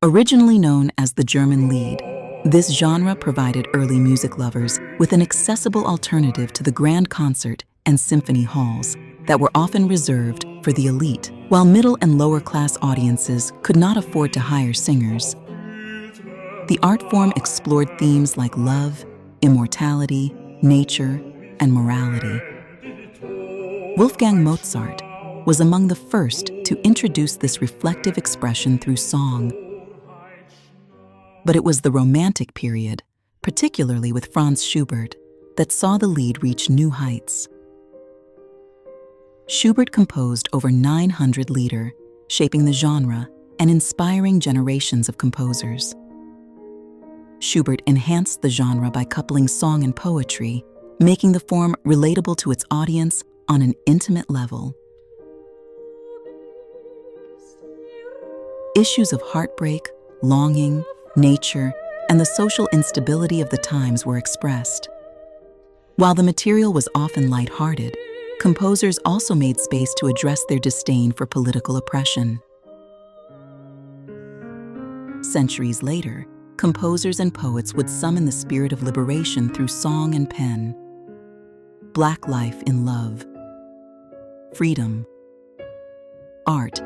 Originally known as the German Lied, this genre provided early music lovers with an accessible alternative to the grand concert and symphony halls that were often reserved for the elite. While middle and lower class audiences could not afford to hire singers, the art form explored themes like love, immortality, nature, and morality. Wolfgang Mozart was among the first to introduce this reflective expression through song. But it was the Romantic period, particularly with Franz Schubert, that saw the Lied reach new heights. Schubert composed over 900 Lieder, shaping the genre and inspiring generations of composers. Schubert enhanced the genre by coupling song and poetry, making the form relatable to its audience on an intimate level. Issues of heartbreak, longing, nature, and the social instability of the times were expressed. While the material was often lighthearted, composers also made space to address their disdain for political oppression. Centuries later, composers and poets would summon the spirit of liberation through song and pen. Black life in love, freedom, art,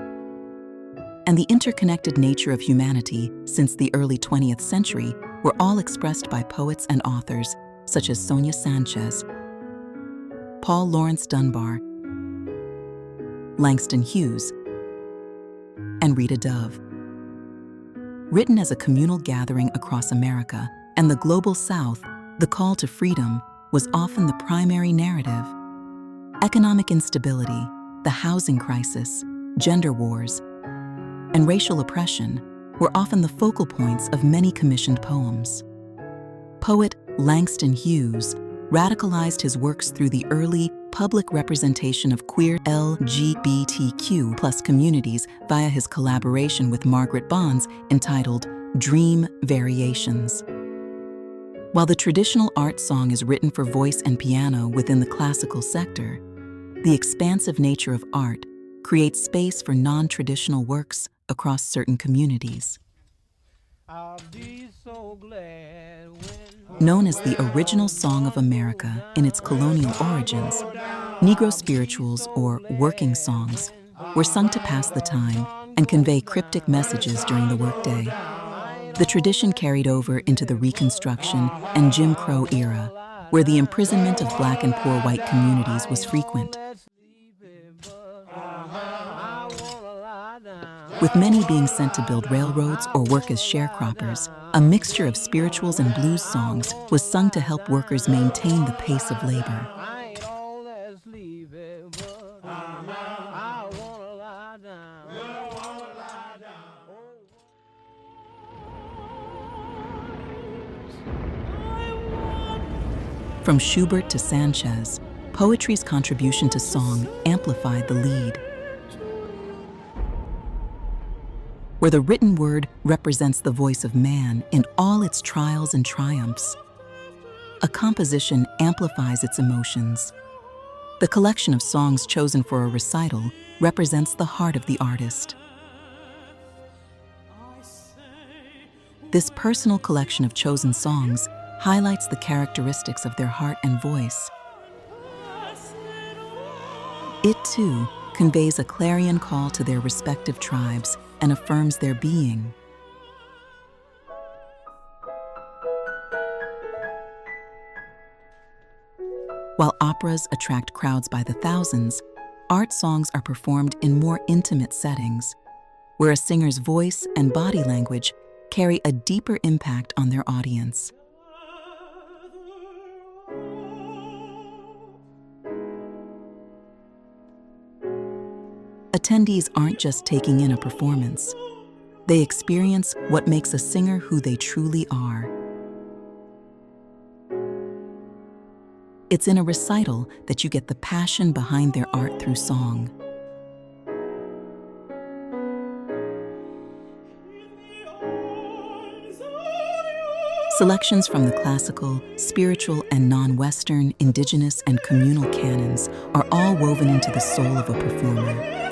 and the interconnected nature of humanity since the early 20th century were all expressed by poets and authors such as Sonia Sanchez, Paul Laurence Dunbar, Langston Hughes, and Rita Dove. Written as a communal gathering across America and the global South, the call to freedom was often the primary narrative. Economic instability, the housing crisis, gender wars, and racial oppression were often the focal points of many commissioned poems. Poet Langston Hughes radicalized his works through the early public representation of queer LGBTQ+ communities via his collaboration with Margaret Bonds entitled Dream Variations. While the traditional art song is written for voice and piano within the classical sector, the expansive nature of art creates space for non-traditional works across certain communities. Known as the original song of America in its colonial origins, Negro spirituals, or working songs, were sung to pass the time and convey cryptic messages during the workday. The tradition carried over into the Reconstruction and Jim Crow era, where the imprisonment of Black and poor white communities was frequent. With many being sent to build railroads or work as sharecroppers, a mixture of spirituals and blues songs was sung to help workers maintain the pace of labor. From Schubert to Sanchez, poetry's contribution to song amplified the Lied. Where the written word represents the voice of man in all its trials and triumphs, a composition amplifies its emotions. The collection of songs chosen for a recital represents the heart of the artist. This personal collection of chosen songs highlights the characteristics of their heart and voice. It, too, conveys a clarion call to their respective tribes and affirms their being. While operas attract crowds by the thousands, art songs are performed in more intimate settings, where a singer's voice and body language carry a deeper impact on their audience. Attendees aren't just taking in a performance. They experience what makes a singer who they truly are. It's in a recital that you get the passion behind their art through song. Selections from the classical, spiritual, and non-Western, indigenous, and communal canons are all woven into the soul of a performer.